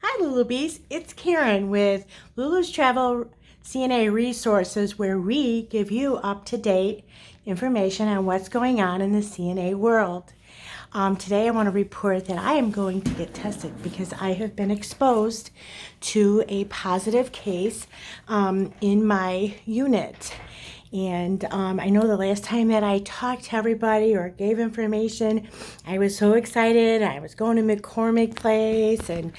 Hi, Lulu Bees. It's Karen with Lulu's Travel CNA Resources, where we give you up to date information on what's going on in the CNA world. Today, I want to report that I am going to get tested because I have been exposed to a positive case in my unit. And I know the last time that I talked to everybody or gave information, I was so excited. I was going to McCormick Place, and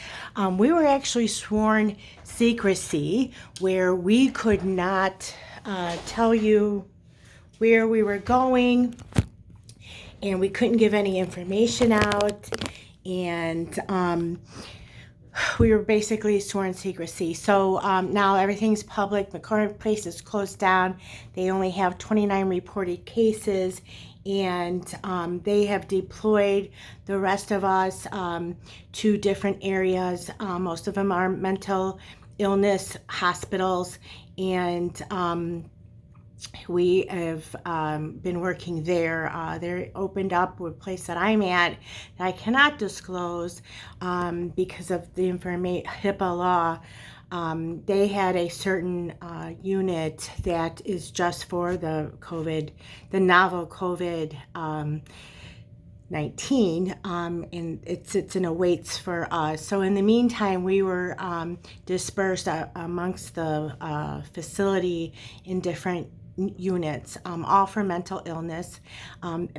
we were actually sworn secrecy where we could not tell you where we were going, and we couldn't give any information out. And we were basically sworn secrecy. So now everything's public. McCormick Place is closed down. They only have 29 reported cases, and they have deployed the rest of us to different areas. Most of them are mental illness hospitals, and we have been working there. They're opened up a place that I'm at that I cannot disclose because of the HIPAA law. They had a certain unit that is just for the novel COVID 19, and it sits and awaits for us. So in the meantime, we were dispersed amongst the facility in different units, all for mental illness.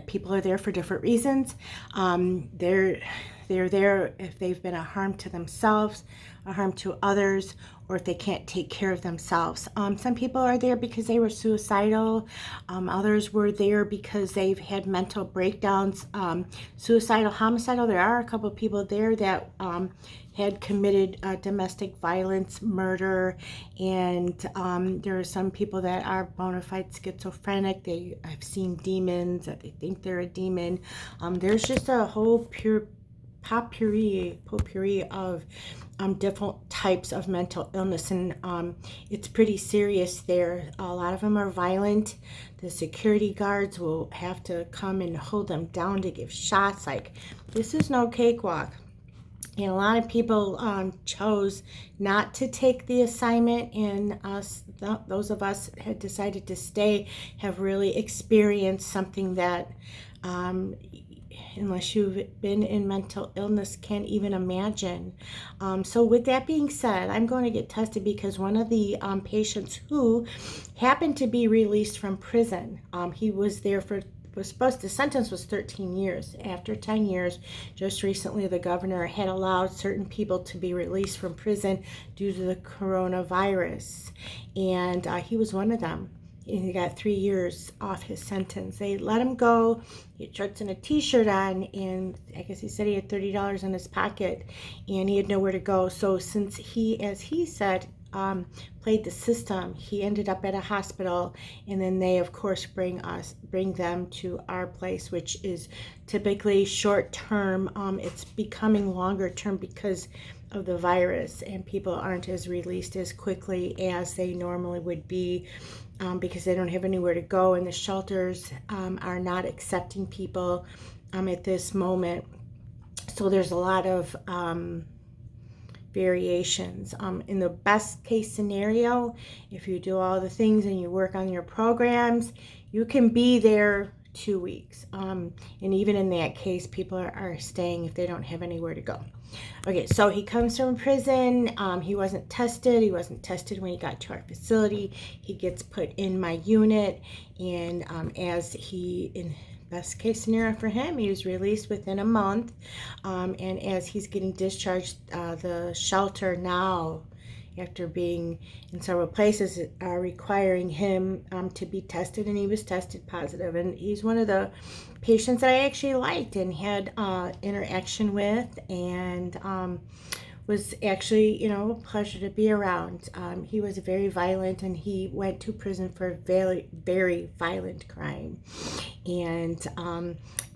People are there for different reasons. They're there if they've been a harm to themselves, a harm to others, or if they can't take care of themselves. Some people are there because they were suicidal. Others were there because they've had mental breakdowns, suicidal, homicidal. There are a couple of people there that had committed domestic violence, murder, and there are some people that are bona fide schizophrenic. They have seen demons, that they think they're a demon. There's just a whole potpourri of different types of mental illness, and it's pretty serious there. A lot of them are violent. The security guards will have to come and hold them down to give shots. Like, this is no cakewalk. And a lot of people chose not to take the assignment, and those of us had decided to stay have really experienced something that unless you've been in mental illness, can't even imagine. So with that being said, I'm going to get tested because one of the patients who happened to be released from prison, he was there for the sentence was 13 years. After 10 years, just recently the governor had allowed certain people to be released from prison due to the coronavirus, and he was one of them. And he got 3 years off his sentence. They let him go. He had shorts and a t-shirt on, and I guess he said he had $30 in his pocket, and he had nowhere to go. So since he, as he said, played the system, he ended up at a hospital, and then they of course bring them to our place, which is typically short term. It's becoming longer term because of the virus, and people aren't as released as quickly as they normally would be, because they don't have anywhere to go, and the shelters are not accepting people at this moment. So there's a lot of variations. In the best case scenario, if you do all the things and you work on your programs, you can be there 2 weeks. And even in that case, people are staying if they don't have anywhere to go. Okay, so he comes from prison. He wasn't tested. He wasn't tested when he got to our facility. He gets put in my unit, and in best case scenario for him, he was released within a month. And as he's getting discharged, the shelter now, after being in several places, are requiring him to be tested, and he was tested positive. And he's one of the patients that I actually liked and had interaction with, and was actually, a pleasure to be around. He was very violent, and he went to prison for a very, very violent crime. And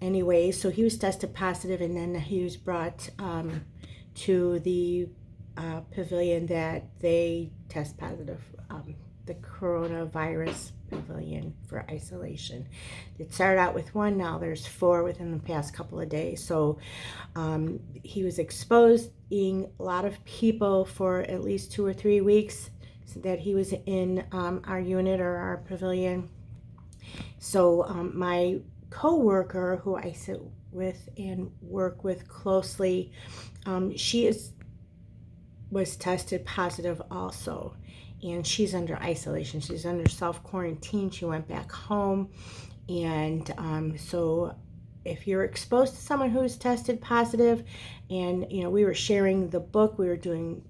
anyway, so he was tested positive, and then he was brought to the pavilion that they test positive the coronavirus pavilion for isolation. It started out with one, now there's 4 within the past couple of days. So he was exposing a lot of people for at least 2 or 3 weeks that he was in our unit or our pavilion. So my co-worker, who I sit with and work with closely, she was tested positive also, and she's under isolation. She's under self-quarantine. She went back home, and so if you're exposed to someone who's tested positive, and we were sharing the book, we were doing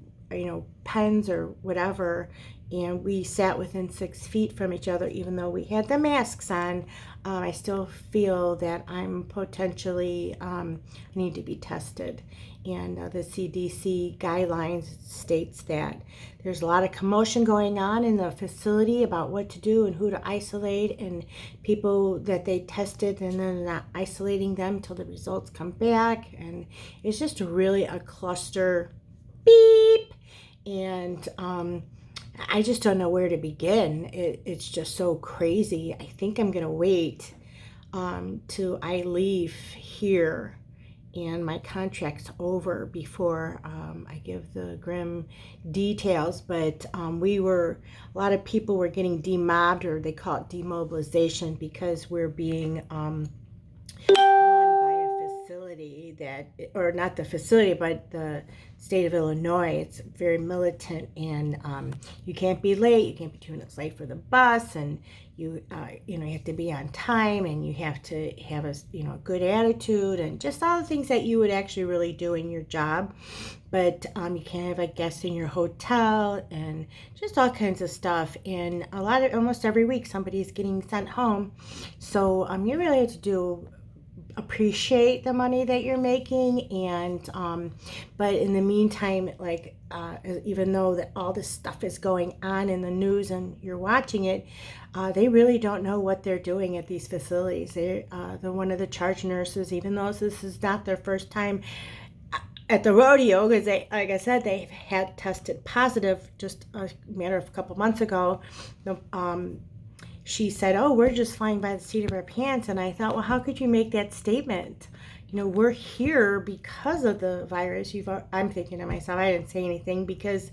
pens or whatever, and we sat within 6 feet from each other, even though we had the masks on. I still feel that I'm potentially need to be tested. And the CDC guidelines states that there's a lot of commotion going on in the facility about what to do and who to isolate, and people that they tested and then not isolating them until the results come back. And it's just really a cluster beep. And I just don't know where to begin. It's just so crazy. I think I'm going to wait till I leave here and my contract's over before I give the grim details. But a lot of people were getting demobbed, or they call it demobilization, because we're being run by a facility or not the facility, but the state of Illinois. It's very militant, and you can't be late. You can't be 2 minutes late for the bus, and you have to be on time, and you have to have a good attitude, and just all the things that you would actually really do in your job. But you can't have a guest in your hotel, and just all kinds of stuff. And almost every week somebody's getting sent home. So you really have to appreciate the money that you're making, and but in the meantime, even though that all this stuff is going on in the news and you're watching it, they really don't know what they're doing at these facilities. One of the charge nurses, even though this is not their first time at the rodeo, because like I said, they had tested positive just a matter of a couple months ago. She said, "Oh, we're just flying by the seat of our pants." And I thought, well, how could you make that statement? We're here because of the virus. I'm thinking to myself, I didn't say anything, because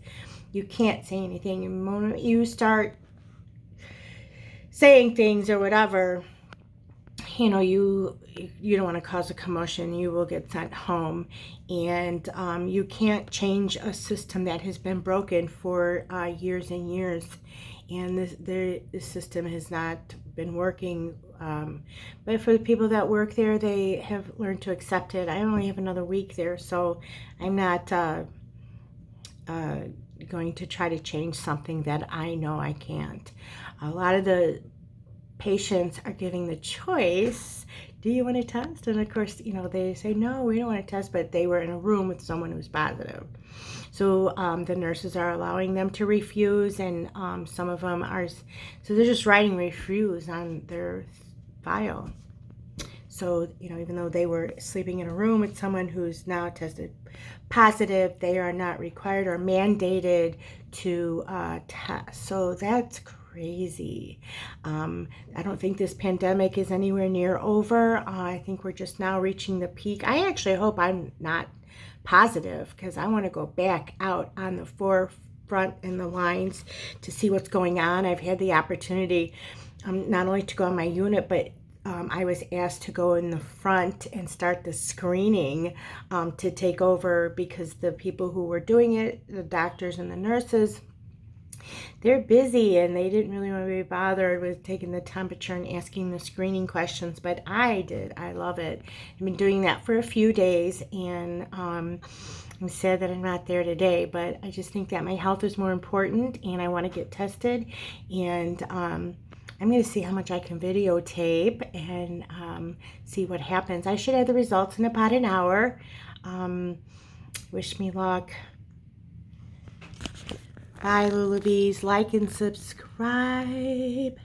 you can't say anything. The moment you start saying things or whatever, you don't want to cause a commotion. You will get sent home, and you can't change a system that has been broken for years and years. And the system has not been working. But for the people that work there, they have learned to accept it. I only have another week there, so I'm not going to try to change something that I know I can't. A lot of the patients are giving the choice, do you want to test? And of course, they say, no, we don't want to test, but they were in a room with someone who's positive. So the nurses are allowing them to refuse, and some of them are, so they're just writing refuse on their file. So, even though they were sleeping in a room with someone who's now tested positive, they are not required or mandated to test. So that's crazy. I don't think this pandemic is anywhere near over. I think we're just now reaching the peak. I actually hope I'm not positive, because I want to go back out on the forefront in the lines to see what's going on. I've had the opportunity not only to go on my unit, but I was asked to go in the front and start the screening to take over, because the people who were doing it, the doctors and the nurses, they're busy, and they didn't really want to be bothered with taking the temperature and asking the screening questions, but I did. I love it. I've been doing that for a few days, and I'm sad that I'm not there today, but I just think that my health is more important, and I want to get tested, and I'm going to see how much I can videotape and see what happens. I should have the results in about an hour. Wish me luck. Bye, Lullabies. Like and subscribe.